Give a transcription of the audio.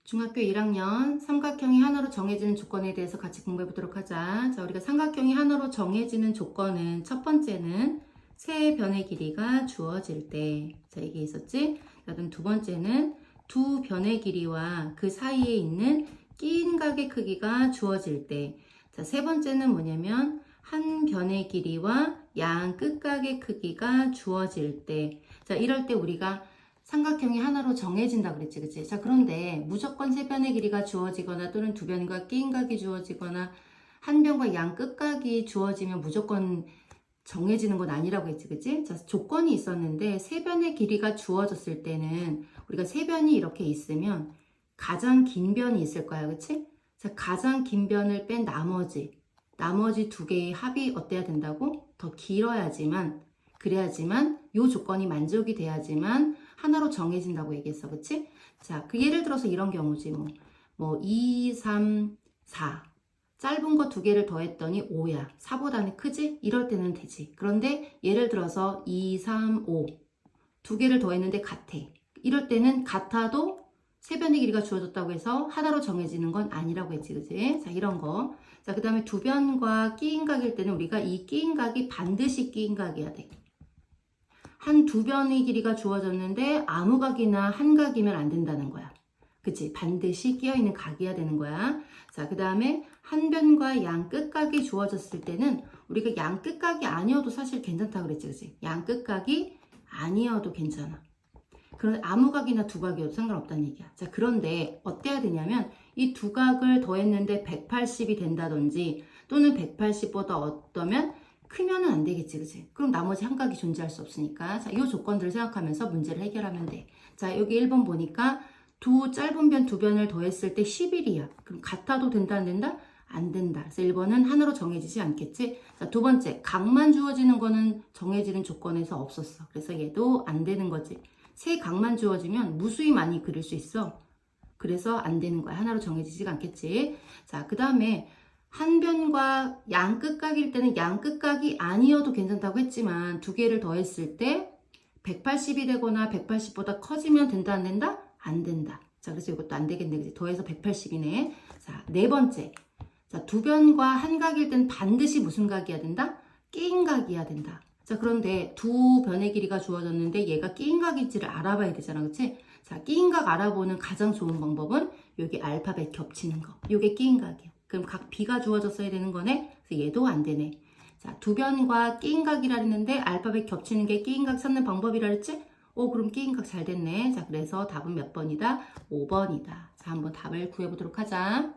중학교 1학년 삼각형이 하나로 정해지는 조건에 대해서 같이 공부해 보도록 하자. 자, 우리가 삼각형이 하나로 정해지는 조건은 첫 번째는 세 변의 길이가 주어질 때. 자, 이게 있었지? 그다음 두 번째는 두 변의 길이와 그 사이에 있는 끼인 각의 크기가 주어질 때. 자, 세 번째는 뭐냐면 한 변의 길이와 양 끝각의 크기가 주어질 때. 자, 이럴 때 우리가 삼각형이 하나로 정해진다 그랬지, 그치? 자, 그런데 무조건 세 변의 길이가 주어지거나 또는 두 변과 끼인 각이 주어지거나 한 변과 양 끝각이 주어지면 무조건 정해지는 건 아니라고 했지, 그치? 자, 조건이 있었는데 세 변의 길이가 주어졌을 때는 우리가 세 변이 이렇게 있으면 가장 긴 변이 있을 거야, 그치? 자, 가장 긴 변을 뺀 나머지 두 개의 합이 어때야 된다고? 더 길어야지만 그래야지만 요 조건이 만족이 돼야지만 하나로 정해진다고 얘기했어. 그치? 자, 그 예를 들어서 이런 경우지. 뭐 2, 3, 4. 짧은 거 두 개를 더했더니 5야. 4보다는 크지? 이럴 때는 되지. 그런데 예를 들어서 2, 3, 5. 두 개를 더했는데 같아. 이럴 때는 같아도 세 변의 길이가 주어졌다고 해서 하나로 정해지는 건 아니라고 했지. 그치? 자, 이런 거. 자, 그 다음에 두 변과 끼인 각일 때는 우리가 이 끼인 각이 반드시 끼인 각이어야 돼. 한 두 변의 길이가 주어졌는데 아무 각이나 한 각이면 안 된다는 거야. 그치? 반드시 끼어있는 각이어야 되는 거야. 자, 그 다음에 한 변과 양 끝각이 주어졌을 때는 우리가 양 끝각이 아니어도 사실 괜찮다 그랬지, 그치? 양 끝각이 아니어도 괜찮아. 그런 아무 각이나 두 각이어도 상관없다는 얘기야. 자, 그런데 어때야 되냐면 이 두 각을 더했는데 180이 된다든지 또는 180보다 어떠면 크면은 안 되겠지, 그치? 그럼 나머지 한 각이 존재할 수 없으니까. 자, 이 조건들을 생각하면서 문제를 해결하면 돼. 자, 여기 1번 보니까 두 짧은 변 두 변을 더했을 때 11이야. 그럼 같아도 된다, 안 된다? 안 된다. 그래서 1번은 하나로 정해지지 않겠지? 자, 두 번째, 각만 주어지는 거는 정해지는 조건에서 없었어. 그래서 얘도 안 되는 거지. 세 각만 주어지면 무수히 많이 그릴 수 있어. 그래서 안 되는 거야. 하나로 정해지지가 않겠지? 자, 그 다음에 한 변과 양 끝각일 때는 양 끝각이 아니어도 괜찮다고 했지만 두 개를 더했을 때 180이 되거나 180보다 커지면 된다, 안 된다? 안 된다. 자, 그래서 이것도 안 되겠네. 그치? 더해서 180이네. 자, 네 번째. 자, 두 변과 한 각일 때는 반드시 무슨 각이어야 된다? 끼인 각이어야 된다. 자, 그런데 두 변의 길이가 주어졌는데 얘가 끼인 각일지를 알아봐야 되잖아. 그치? 자, 끼인 각 알아보는 가장 좋은 방법은 여기 알파벳 겹치는 거. 요게 끼인 각이야. 그럼 각 B가 주어졌어야 되는 거네. 그래서 얘도 안 되네. 자, 두 변과 끼인 각이라 했는데 알파벳 겹치는 게 끼인 각 찾는 방법이라 했지? 그럼 끼인 각 잘 됐네. 자, 그래서 답은 몇 번이다? 5번이다. 자, 한번 답을 구해보도록 하자.